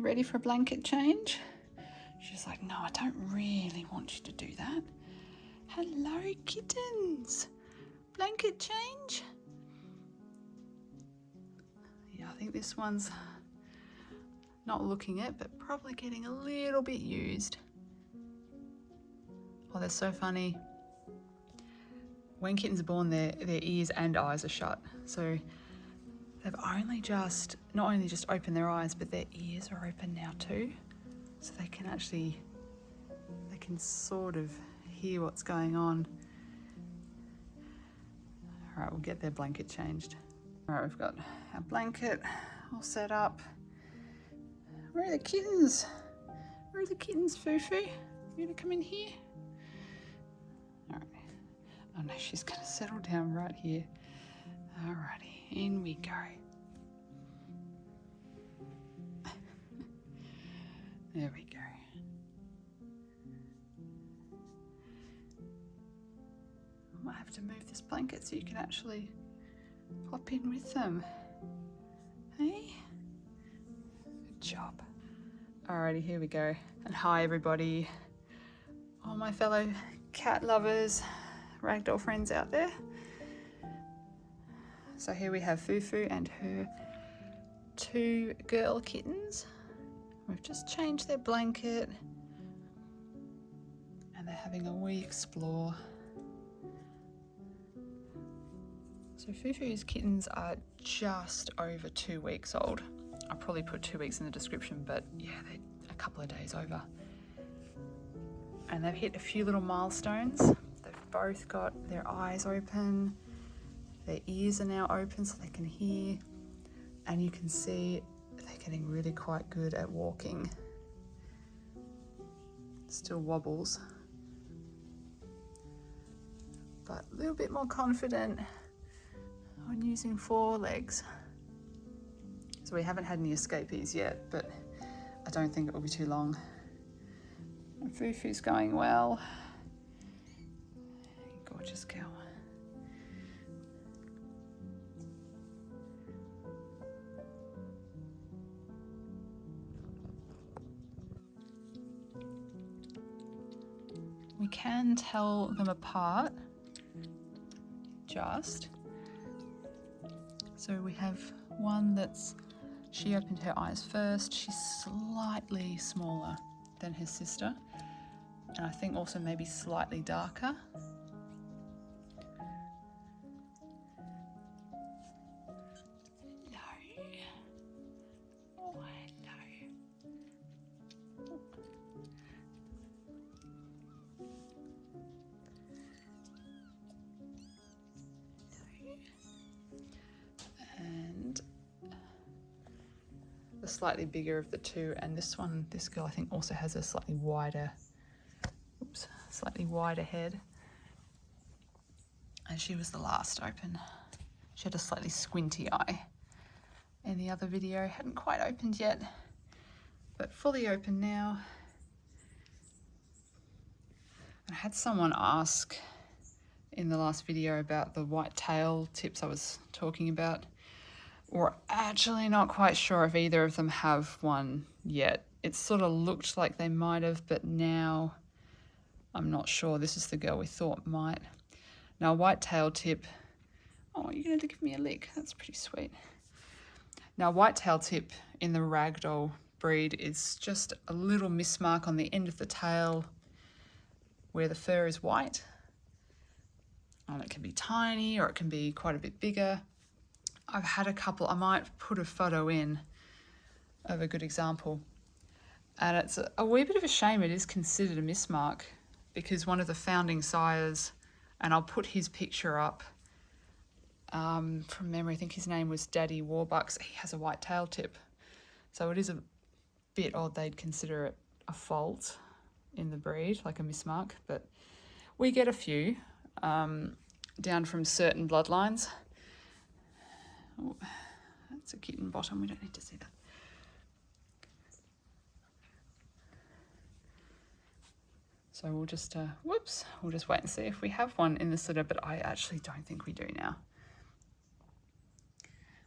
ready for a blanket change? She's like, no, I don't really want you to do that. Hello, kittens. Blanket change? Yeah, I think this one's not looking it, but probably getting a little bit used. Oh, they're so funny. When kittens are born, their ears and eyes are shut. So they've not only just opened their eyes, but their ears are open now too. So they can sort of hear what's going on. All right, we'll get their blanket changed. All right, we've got our blanket all set up. Where are the kittens? Where are the kittens, Fufu? You gonna come in here? All right. Oh no, she's gonna settle down right here. Alrighty, in we go. There we go. I might have to move this blanket so you can actually hop in with them. Hey? Good job. Alrighty, here we go. And hi everybody. All my fellow cat lovers, ragdoll friends out there. So here we have Fufu and her 2 girl kittens. We've just changed their blanket and they're having a wee explore. So Fufu's kittens are just over 2 weeks old. I'll probably put 2 weeks in the description, but yeah, they're a couple of days over. And they've hit a few little milestones. They've both got their eyes open. Their ears are now open so they can hear, and you can see they're getting really quite good at walking. Still wobbles, but a little bit more confident on using 4 legs. So we haven't had any escapees yet, but I don't think it will be too long. And Fufu's going well. Gorgeous girl. We can tell them apart, just. So we have one she opened her eyes first. She's slightly smaller than her sister, and I think also maybe slightly darker. And the slightly bigger of the 2, and this girl I think also has a slightly wider head, and she was the last open. She had a slightly squinty eye in the other video. Hadn't quite opened yet, but fully open now. I had someone ask in the last video about the white tail tips I was talking about. We're actually not quite sure if either of them have one yet. It sort of looked like they might have, but now I'm not sure. This is the girl we thought might. Now, white tail tip. Oh, you're going to give me a lick. That's pretty sweet. Now, white tail tip in the Ragdoll breed is just a little mismark on the end of the tail where the fur is white. And it can be tiny or it can be quite a bit bigger. I've had a couple. I might put a photo in of a good example. And it's a wee bit of a shame it is considered a mismark, because one of the founding sires, and I'll put his picture up from memory, I think his name was Daddy Warbucks. He has a white tail tip. So it is a bit odd they'd consider it a fault in the breed, like a mismark, but we get a few down from certain bloodlines. Oh, that's a kitten bottom, we don't need to see that. So we'll just, we'll just wait and see if we have one in this litter, but I actually don't think we do now.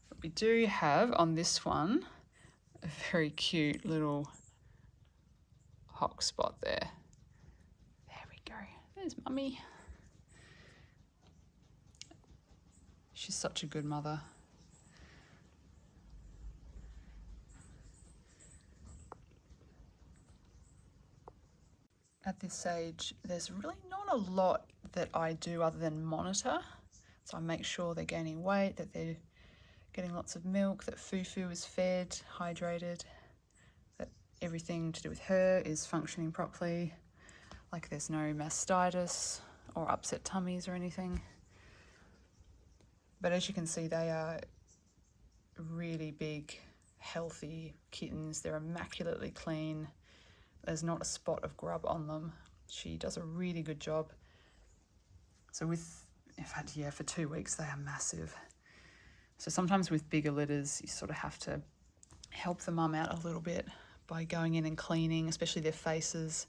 But we do have on this one a very cute little hock spot there. There we go. There's Mummy. She's such a good mother. At this stage, there's really not a lot that I do other than monitor. So I make sure they're gaining weight, that they're getting lots of milk, that Fufu is fed, hydrated, that everything to do with her is functioning properly, like there's no mastitis or upset tummies or anything. But as you can see, they are really big, healthy kittens. They're immaculately clean. There's not a spot of grub on them. She does a really good job. So in fact, yeah, for 2 weeks, they are massive. So sometimes with bigger litters, you sort of have to help the mum out a little bit by going in and cleaning, especially their faces.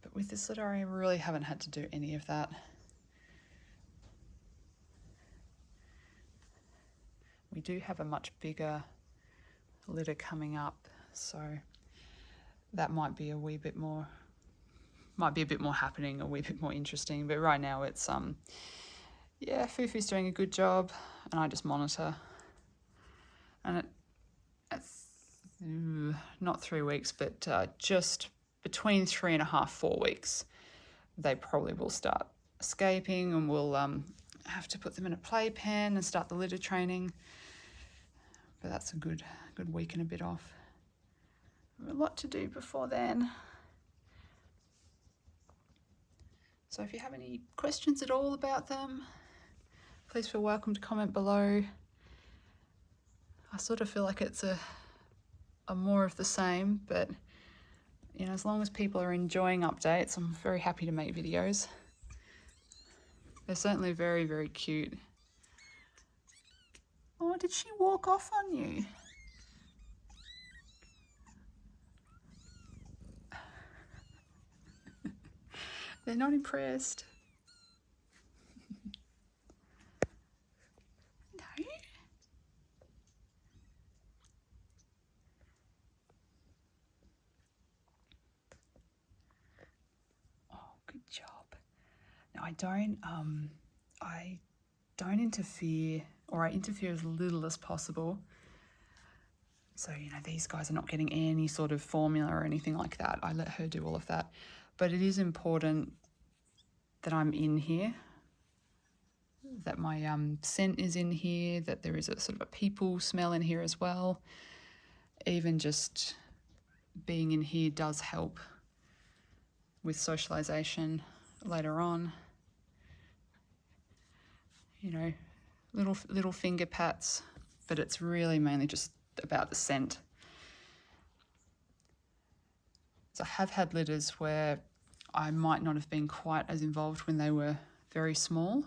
But with this litter, I really haven't had to do any of that. We do have a much bigger litter coming up, so that might be a bit more happening, a wee bit more interesting. But right now it's yeah, Fufu's doing a good job, and I just monitor. And it's not 3 weeks, but just between 3.5, 4 weeks, they probably will start escaping, and we'll have to put them in a playpen and start the litter training. But that's a good week and a bit off. A lot to do before then. So if you have any questions at all about them, please feel welcome to comment below. I sort of feel like it's a more of the same, but you know, as long as people are enjoying updates, I'm very happy to make videos. They're certainly very, very cute. Oh, did she walk off on you? They're not impressed. No? Oh, good job. Now I don't interfere, or I interfere as little as possible. So, you know, these guys are not getting any sort of formula or anything like that. I let her do all of that. But it is important that I'm in here, that my scent is in here, that there is a sort of a people smell in here as well. Even just being in here does help with socialization later on. You know, little finger pats, but it's really mainly just about the scent. So I have had litters where I might not have been quite as involved when they were very small.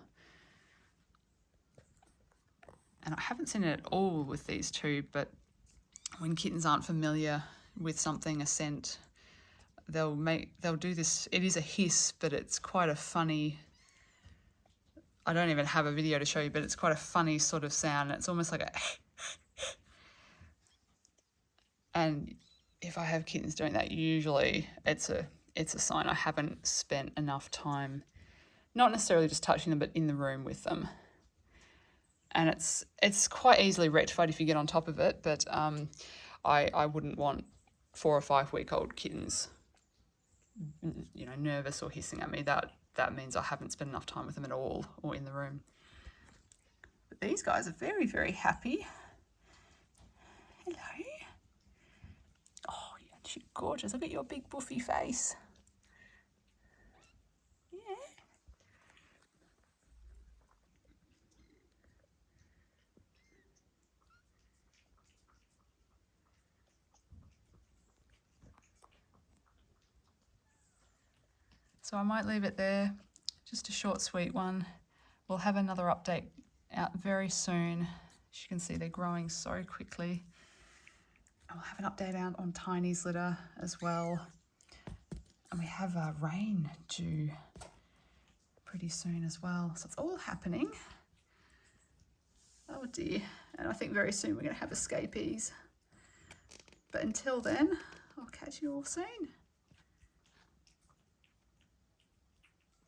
And I haven't seen it at all with these two, but when kittens aren't familiar with something, a scent, they'll do this. It is a hiss, but it's quite a funny, I don't even have a video to show you, but it's quite a funny sort of sound. It's almost like a and if I have kittens doing that, usually it's a sign I haven't spent enough time, not necessarily just touching them, but in the room with them. And it's quite easily rectified if you get on top of it, but I wouldn't want 4 or 5 week old kittens, you know, nervous or hissing at me. That means I haven't spent enough time with them at all or in the room. But these guys are very, very happy. Hello. Oh, you're gorgeous. Look at your big buffy face. Yeah. So I might leave it there, just a short, sweet one. We'll have another update out very soon. As you can see, they're growing so quickly. And we'll have an update out on Tiny's litter as well. And we have rain due pretty soon as well. So it's all happening. Oh dear. And I think very soon we're going to have escapees. But until then, I'll catch you all soon.